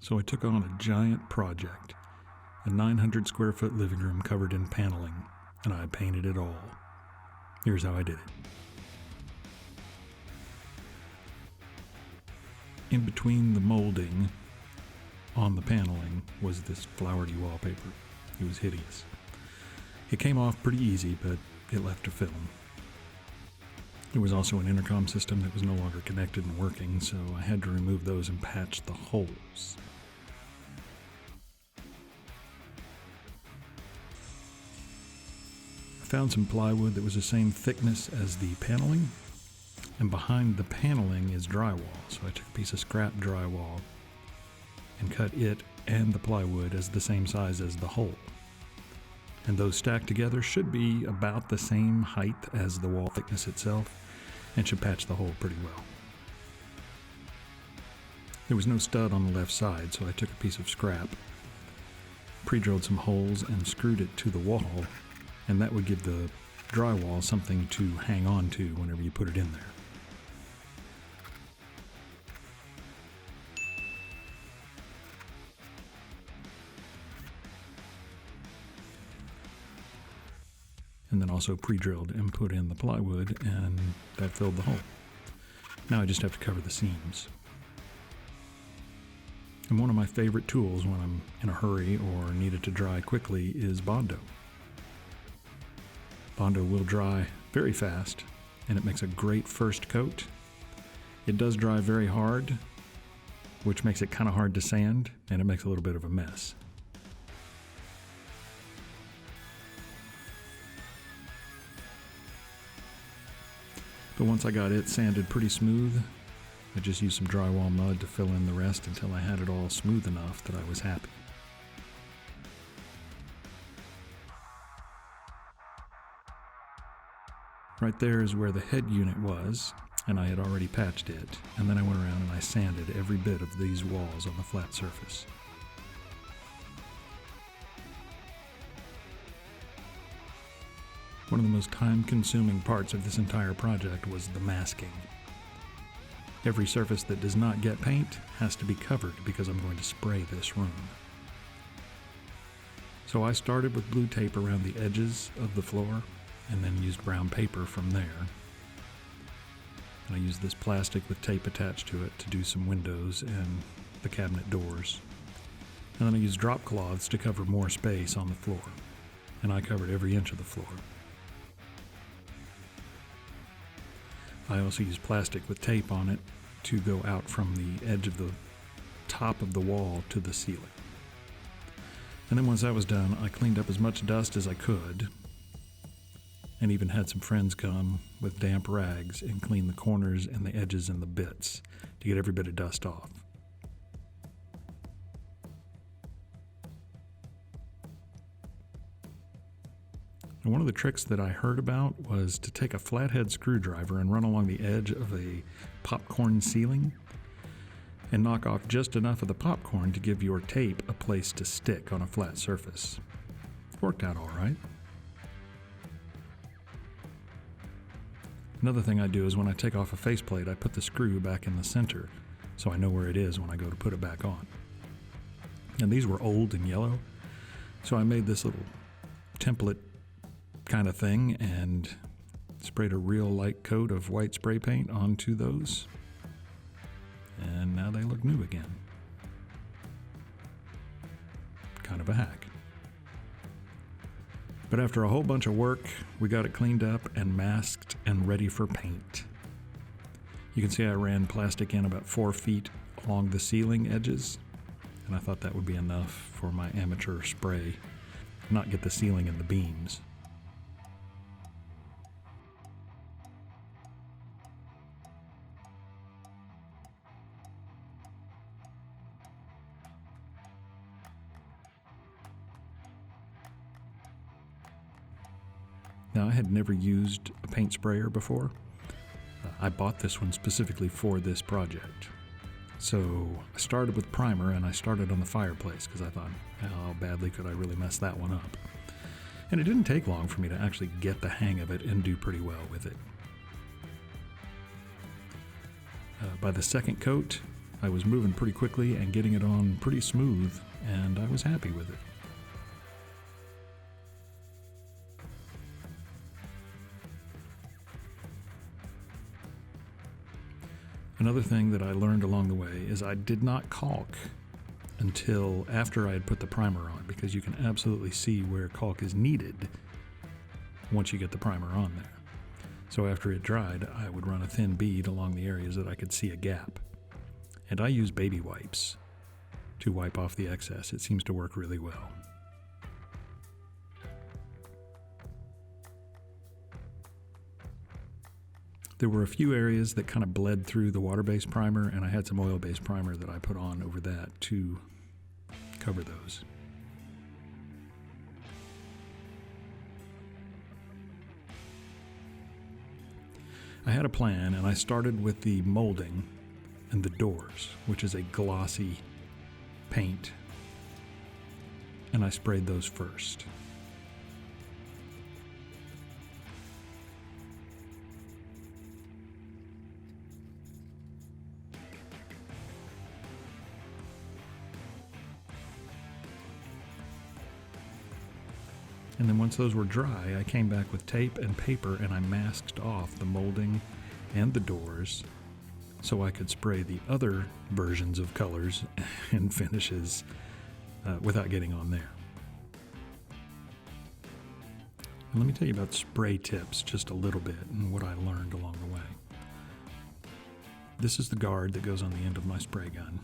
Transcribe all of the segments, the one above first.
So I took on a giant project, a 900 square foot living room covered in paneling, and I painted it all. Here's how I did it. In between the molding on the paneling was this flowery wallpaper. It was hideous. It came off pretty easy, but it left a film. There was also an intercom system that was no longer connected and working, so I had to remove those and patch the holes. I found some plywood that was the same thickness as the paneling, and behind the paneling is drywall, so I took a piece of scrap drywall and cut it and the plywood as the same size as the hole. And those stacked together should be about the same height as the wall thickness itself and should patch the hole pretty well. There was no stud on the left side, so I took a piece of scrap, pre-drilled some holes and screwed it to the wall, and that would give the drywall something to hang on to whenever you put it in there. And then also pre-drilled and put in the plywood, and that filled the hole. Now I just have to cover the seams. And one of my favorite tools when I'm in a hurry or need it to dry quickly is Bondo. Bondo will dry very fast, and it makes a great first coat. It does dry very hard, which makes it kind of hard to sand, and it makes a little bit of a mess. But once I got it sanded pretty smooth, I just used some drywall mud to fill in the rest until I had it all smooth enough that I was happy. Right there is where the head unit was, and I had already patched it, and then I went around and I sanded every bit of these walls on the flat surface. One of the most time-consuming parts of this entire project was the masking. Every surface that does not get paint has to be covered because I'm going to spray this room. So I started with blue tape around the edges of the floor and then used brown paper from there. And I used this plastic with tape attached to it to do some windows and the cabinet doors. And then I used drop cloths to cover more space on the floor. And I covered every inch of the floor. I also used plastic with tape on it to go out from the edge of the top of the wall to the ceiling. And then once that was done, I cleaned up as much dust as I could, and even had some friends come with damp rags and clean the corners and the edges and the bits to get every bit of dust off. And one of the tricks that I heard about was to take a flathead screwdriver and run along the edge of a popcorn ceiling and knock off just enough of the popcorn to give your tape a place to stick on a flat surface. Worked out all right. Another thing I do is when I take off a faceplate, I put the screw back in the center so I know where it is when I go to put it back on. And these were old and yellow, so I made this little template kind of thing and sprayed a real light coat of white spray paint onto those, and now they look new again. Kind of a hack. But after a whole bunch of work, we got it cleaned up and masked and ready for paint. You can see I ran plastic in about 4 feet along the ceiling edges, and I thought that would be enough for my amateur spray, not get the ceiling and the beams. Now, I had never used a paint sprayer before. I bought this one specifically for this project. So I started with primer, and I started on the fireplace because I thought, how badly could I really mess that one up? And it didn't take long for me to actually get the hang of it and do pretty well with it. By the second coat, I was moving pretty quickly and getting it on pretty smooth, and I was happy with it. Another thing that I learned along the way is I did not caulk until after I had put the primer on, because you can absolutely see where caulk is needed once you get the primer on there. So after it dried, I would run a thin bead along the areas that I could see a gap. And I use baby wipes to wipe off the excess. It seems to work really well. There were a few areas that kind of bled through the water-based primer, and I had some oil-based primer that I put on over that to cover those. I had a plan, and I started with the molding and the doors, which is a glossy paint, and I sprayed those first. And then once those were dry, I came back with tape and paper and I masked off the molding and the doors so I could spray the other versions of colors and finishes without getting on there. And let me tell you about spray tips just a little bit and what I learned along the way. This is the guard that goes on the end of my spray gun.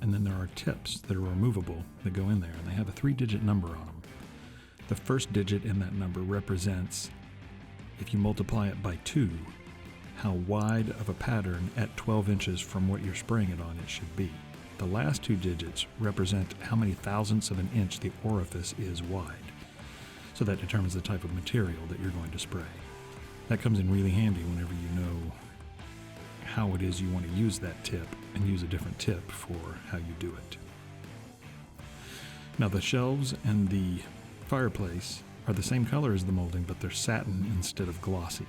And then there are tips that are removable that go in there, and they have a 3-digit number on them. The first digit in that number represents, if you multiply it by 2, how wide of a pattern at 12 inches from what you're spraying it on it should be. The last 2 digits represent how many thousandths of an inch the orifice is wide. So that determines the type of material that you're going to spray. That comes in really handy whenever you know how it is you want to use that tip and use a different tip for how you do it. Now the shelves and the fireplace are the same color as the molding, but they're satin instead of glossy.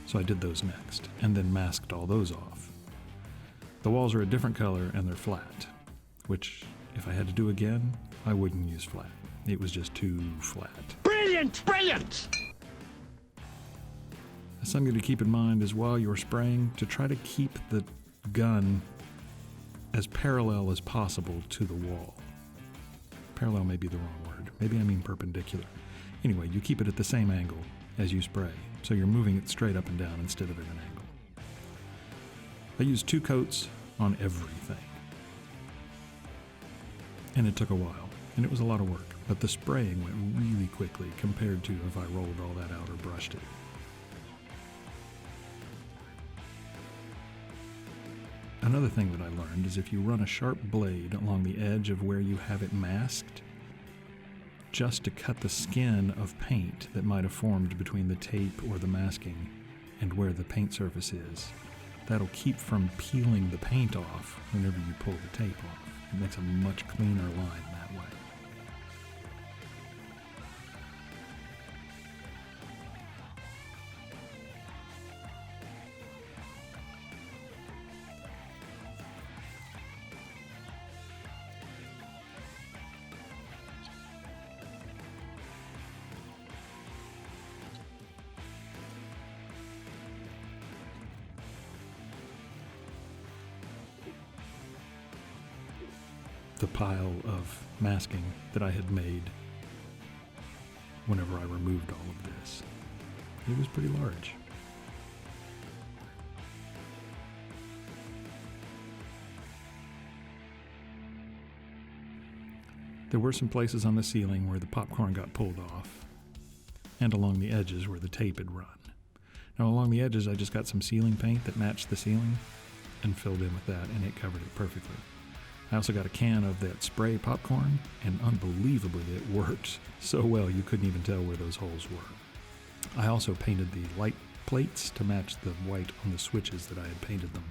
So I did those next, and then masked all those off. The walls are a different color and they're flat, which if I had to do again, I wouldn't use flat. It was just too flat. Brilliant! Brilliant! Something to keep in mind is while you're spraying, to try to keep the gun as parallel as possible to the wall. Parallel may be the wrong word. Maybe I mean perpendicular. Anyway, you keep it at the same angle as you spray, so you're moving it straight up and down instead of at an angle. I used 2 coats on everything. And it took a while, and it was a lot of work, but the spraying went really quickly compared to if I rolled all that out or brushed it. Another thing that I learned is if you run a sharp blade along the edge of where you have it masked, just to cut the skin of paint that might have formed between the tape or the masking and where the paint surface is, that'll keep from peeling the paint off whenever you pull the tape off. It makes a much cleaner line that way. The pile of masking that I had made whenever I removed all of this. It was pretty large. There were some places on the ceiling where the popcorn got pulled off, and along the edges where the tape had run. Now along the edges I just got some ceiling paint that matched the ceiling and filled in with that, and it covered it perfectly. I also got a can of that spray popcorn, and unbelievably it worked so well you couldn't even tell where those holes were. I also painted the light plates to match the white on the switches that I had painted them,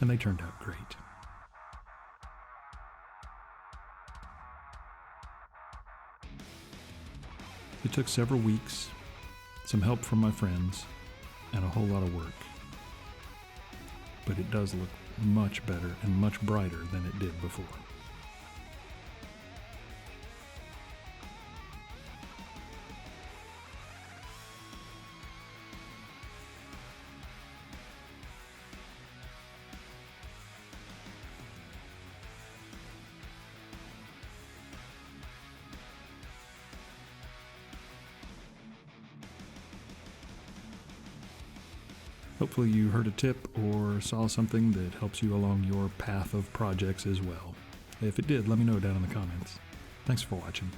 and they turned out great. It took several weeks, some help from my friends, and a whole lot of work. But it does look much better and much brighter than it did before. Hopefully you heard a tip or saw something that helps you along your path of projects as well. If it did, let me know down in the comments. Thanks for watching.